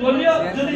দলীয় যদি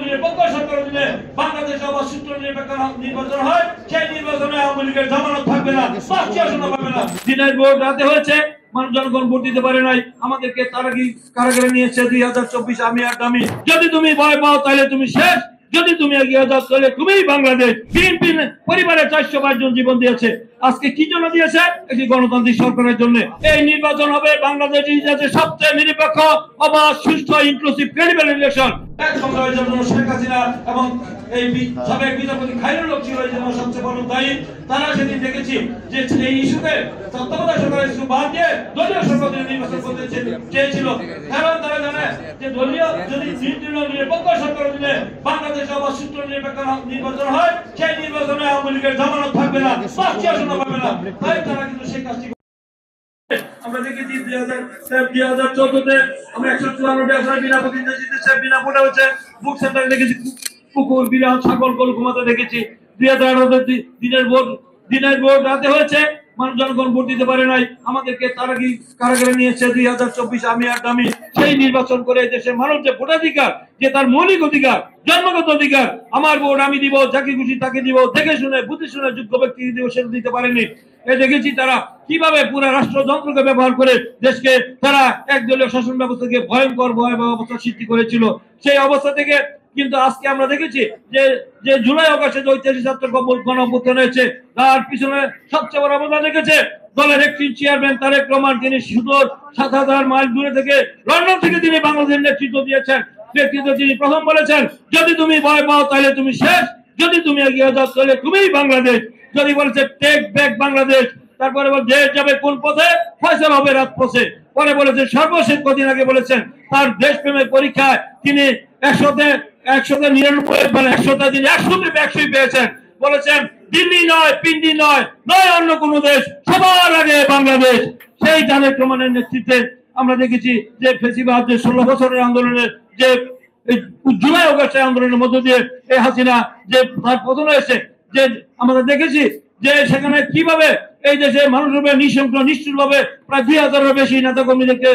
নিরপেক্ষ সরকার দিলে বাংলাদেশে আবার সুষ্ঠু নিরপেক্ষ নির্বাচন হয়, সেই নির্বাচনে আওয়ামী লীগের জামানত থাকবে না, পাঁচটি আসনও পাবে না। দিনের ভোট রাতে হয়েছে, মানুষ জনগণ ভোট দিতে পারে নাই, আমাদেরকে তারা কি কারাগারে নিয়েছে 2024 আমি আর দামি। যদি তুমি ভয় পাও তাহলে তুমি শেষ, যদি তুমি এগিয়ে যাও তাহলে তুমিই বাংলাদেশ। বিএনপি পরিবারে 405 জন জীবন দিয়েছে, আজকে কি জন্য দিয়েছে? একটি গণতান্ত্রিক সরকারের জন্য। এই নির্বাচন হবে বাংলাদেশের ইতিহাসে সবচেয়ে নিরপেক্ষ, অবাধ, সুষ্ঠু, ইনক্লুসিভ, ক্রেডিবল ইলেকশন। এক সংগ্রামের জন্য শেখ হাসিনা এবং এই সাবেক বিচারপতি খায়রুল হক ছিল এই জন্য সবচেয়ে বড় দায়ী। তারা সেদিন দেখেছি যে এই ইস্যুতে তত্ত্বাবধায়ক সরকারের ইস্যু বাদ দিয়ে দলীয় সরকার নির্বাচন করতে চেয়েছিল, কারণ তারা জানে যে দলীয় যদি নিরপেক্ষ সরকার দিলে বাংলাদেশে আবার সুষ্ঠু নিরপেক্ষ নির্বাচন হয়, সেই নির্বাচনে আওয়ামী লীগের জামানত থাকবে না, পাঁচটি আসনও পাবে না। তাই তারা কিন্তু সেই কাজটি আমরা দেখেছি 2014-তে আমরা 154টি আসনে বিনা প্রতিদ্বন্দ্বিতা জিতেছে, বিনা ভোটে হচ্ছে। বুক সেন্টারে দেখেছি কুকুর, বিড়াল, ছাগল, গরু ঘুমাতে দেখেছি। 2018-তে দিনের ভোট রাতে হয়েছে, মানুষ জনগণ ভোট দিতে পারে নাই, আমাদেরকে তারা কি কারাগারে নিয়েছে 2024 আমি আর দামি। সেই নির্বাচন করে দেশের মানুষ যে ভোটাধিকার, যে তার মৌলিক অধিকার, জন্মগত অধিকার, আমার ভোট আমি দিব, যাকে খুশি তাকে দিব, দেখে শুনে বুঝে শুনে যোগ্য ব্যক্তিকে দিব, সেটা দিতে পারেনি। দেখেছি তারা কিভাবে পুরো রাষ্ট্রযন্ত্রকে ব্যবহার করে দেশকে তারা একদলীয় শাসন ব্যবস্থাকে ভয়ঙ্কর ভয়াবহ অবস্থা সৃষ্টি করেছিল। সেই অবস্থা থেকে কিন্তু আজকে আমরা দেখেছি যে জুলাই আগস্টে যে ঐতিহাসিক ছাত্র গণ-অভ্যুত্থান হয়েছে, তার পিছনে সবচেয়ে বড় অবদান রেখেছে দলের একটি চেয়ারম্যান তারেক রহমান। তিনি সুদূর 7,000 মাইল দূরে থেকে লন্ডন থেকে তিনি বাংলাদেশের নেতৃত্ব দিয়েছেন। তিনি প্রথম বলেছেন, যদি তুমি ভয় পাও তাহলে তুমি শেষ, যদি তুমি এগিয়ে যাও তাহলে তুমিই বাংলাদেশ। যদি বলেছে টেক ব্যাক বাংলাদেশ, তারপরে দেশ যাবে কোন পথে, ফয়সালা হবে রাজপথে। পরে বলেছে সর্বশেষ কদিন আগে বলেছেন তার দেশপ্রেমের পরীক্ষায় তিনি 100তে 99 মানে 100টা দিন 100 পেয়েছেন। বলেছেন দিল্লি নয়, পিন্ডি নয়, নয় অন্য কোন দেশ, সবার আগে বাংলাদেশ। সেই তারেক রহমানের নেতৃত্বে আমরা দেখেছি যে ফেসিবাদ যে 16 বছরের আন্দোলনের যে জুলাই আগস্টের আন্দোলনের মধ্য দিয়ে এই হাসিনা যে তার পতন হয়েছে, যে আমরা দেখেছি যে সেখানে কিভাবে এই দেশে মানুষের উপরে নৃশংস নিষ্ঠুর ভাবে প্রায় 2000-এর বেশি নেতা কর্মীদেরকে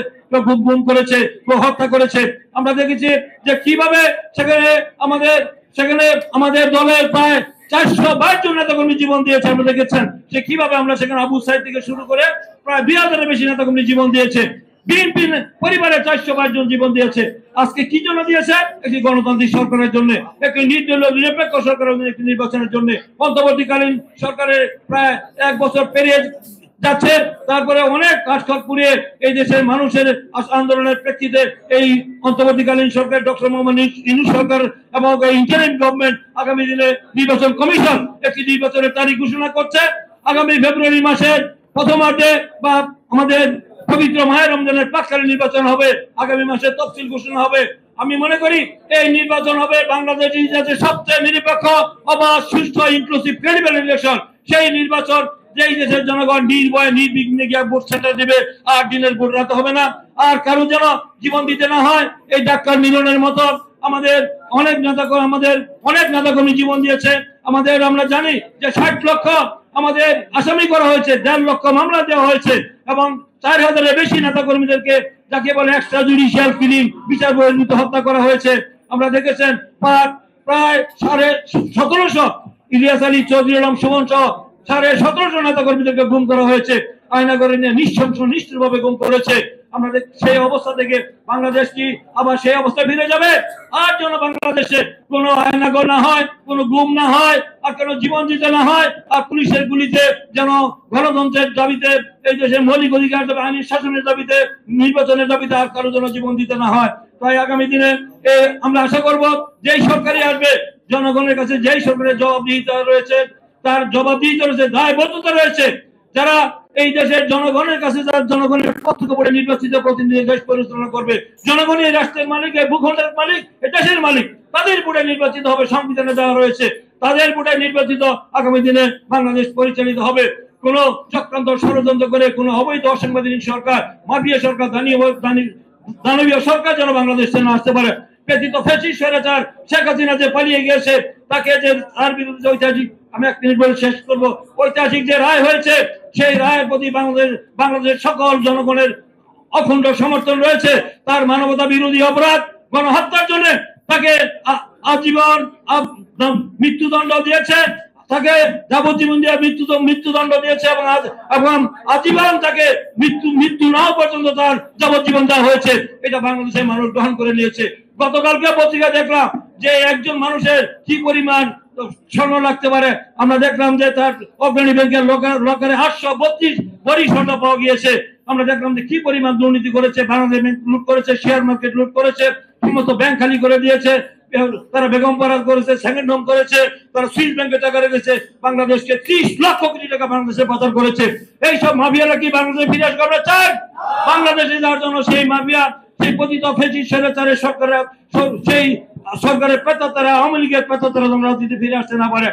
গুম করেছে, হত্যা করেছে। আমরা দেখেছি যে কিভাবে সেখানে আমাদের দলের প্রায় 422 জন নেতা কর্মী জীবন দিয়েছে। আমরা দেখেছেন যে কিভাবে আমরা সেখানে আবু সাইদ থেকে শুরু করে প্রায় 2000-এর বেশি নেতা কর্মী জীবন দিয়েছে। বিএনপি পরিবারে 405 জন জীবন দিয়েছে, আজকে কি জন্য দিয়েছে? একটি গণতান্ত্রিক সরকারের জন্য, একটি নির্দলীয় নিরপেক্ষ সরকারের একটি নির্বাচনের জন্য। অন্তর্বর্তীকালীন সরকারের প্রায় 1 বছর পেরিয়ে যাচ্ছে, তারপরে অনেক কাঠখড় পুড়িয়ে এই দেশের মানুষের আন্দোলনের প্রেক্ষিতে এই অন্তর্বর্তীকালীন সরকার ডক্টর মোহাম্মদ ইউনূস সরকার এবং ইন্টারিম গভর্নমেন্ট আগামী দিনে নির্বাচন কমিশন একটি নির্বাচনের তারিখ ঘোষণা করছে। আগামী ফেব্রুয়ারি মাসের প্রথমার্ধে বা আমাদের পবিত্র মাহে রমজানের প্রাক্কালীন নির্বাচন হবে, আগামী মাসে তফসিল ঘোষণা হবে। আমি মনে করি এই নির্বাচন হবে বাংলাদেশের ইতিহাসে সবচেয়ে নিরপেক্ষ, অবাধ, সুষ্ঠু, ইনক্লুসিভ, ক্রেডিবল ইলেকশন। সেই নির্বাচন যেই দেশের জনগণ নির্ভয়ে নির্বিঘ্নে গিয়ে ভোট সেন্টার দেবে, আর দিনের ভোট রাতে হবে না, আর কারো যেন জীবন দিতে না হয়। এই ডাক্তার মিলনের মতো আমাদের অনেক নেতাকর্মী জীবন দিয়েছে। আমরা জানি যে 60 লক্ষ আমাদের আসামি করা হয়েছে, 1.5 লক্ষ মামলা দেওয়া হয়েছে এবং 4000-এর বেশি নেতা কর্মীদেরকে যাকে বলে এক্সট্রা জুডিশিয়াল কিলিং, বিচার বহির্ভূত হত্যা করা হয়েছে। আমরা দেখেছেন প্রায় 1750 ইলিয়াস আলী, চৌধুরী আলম, সুমন সহ 1750 নেতা কর্মীদেরকে গুম করা হয়েছে। আয়নাগরে নিয়ে নৃশংস নিষ্ঠুরভাবে গুম করেছে। আমরা সেই অবস্থা থেকে বাংলাদেশ কি আবার সেই অবস্থায় ফিরে যাবে? আর যেন বাংলাদেশে কোনো আয়নাগর না হয়, কোনো গুম না হয়, আর কোনো জীবন দিতে না হয়, আর পুলিশের গুলিতে যেন গণতন্ত্রের দাবিতে, এই দেশের মৌলিক অধিকার দাবি, আইনি শাসনের দাবিতে, নির্বাচনের দাবিতে আর কারো যেন জীবন দিতে না হয়। তাই আগামী দিনে আমরা আশা করব যেই সরকারই আসবে, জনগণের কাছে যেই সরকারের জবাবদিহিতা রয়েছে, তার জবাবদিহিতা রয়েছে, দায়বদ্ধতা রয়েছে। যারা এই দেশের জনগণের কাছে, যারা জনগণের পক্ষ থেকে নির্বাচিত প্রতিনিধি দেশ পরিচালনা করবে, জনগণই এই রাষ্ট্রের মালিক, এই ভূখণ্ডের মালিক, এই দেশের মালিক, তাদের ভোটে নির্বাচিত হবে, সংবিধানে দেওয়া রয়েছে, তাদের ভোটে নির্বাচিত আগামী দিনে বাংলাদেশ পরিচালিত হবে। কোন চক্রান্ত ষড়যন্ত্র করে কোন অবৈধ অসাংবিধানিক সরকার, মাফিয়া সরকার, দানবীয় সরকার যেন বাংলাদেশে না আসতে পারে। ব্যতীত ফ্যাসিস্ট স্বৈরাচার শেখ হাসিনা যে পালিয়ে গিয়েছে, তাকে যে তার বিরুদ্ধে ঐতিহাসিক, আমি 1 মিনিট বলে শেষ করবো, ঐতিহাসিক যে রায় হয়েছে, সেই রায়ের প্রতি বাংলাদেশের সকল জনগণের অখণ্ড সমর্থন রয়েছে। তার মানবতা বিরোধী অপরাধ, গণহত্যার জন্য তাকে আজীবন মৃত্যুদণ্ড দিয়েছে, তাকে যাবজ্জীবন দিয়ে মৃত্যুদণ্ড দিয়েছে এবং আজীবন তাকে মৃত্যু না পর্যন্ত তার যাবজ্জীবন দেওয়া হয়েছে। এটা বাংলাদেশের মানুষ গ্রহণ করে নিয়েছে। গতকালকে পত্রিকা দেখলাম যে একজন মানুষের কি পরিমাণ স্বর্ণ লাগতে পারে। আমরা দেখলাম যে তার অগ্রণী ব্যাংকের লকারে 832 ভরি স্বর্ণ পাওয়া গিয়েছে। আমরা দেখলাম যে কি পরিমাণ দুর্নীতি করেছে, বাংলাদেশ ব্যাংক লুট করেছে, শেয়ার মার্কেট লুট করেছে, সমস্ত ব্যাংক খালি করে দিয়েছে, তারা বেগম পাড়ার করেছে, সেকেন্ড হোম করেছে, তারা সুইস ব্যাংকে টাকা রেখেছে, বাংলাদেশকে 30 লক্ষ কোটি টাকা বাংলাদেশে পাচার করেছে। এইসব মাফিয়ারা কি বাংলাদেশে ফিরে আসতে আমরা চাই? বাংলাদেশে যাওয়ার জন্য সেই মাফিয়া, সেই পতিত ফেসিস্ট স্বৈরাচারের সেই সরকারের পেতাতারা, আওয়ামী লীগের পেতাতারা রাজনীতি ফিরে আসতে না পারে।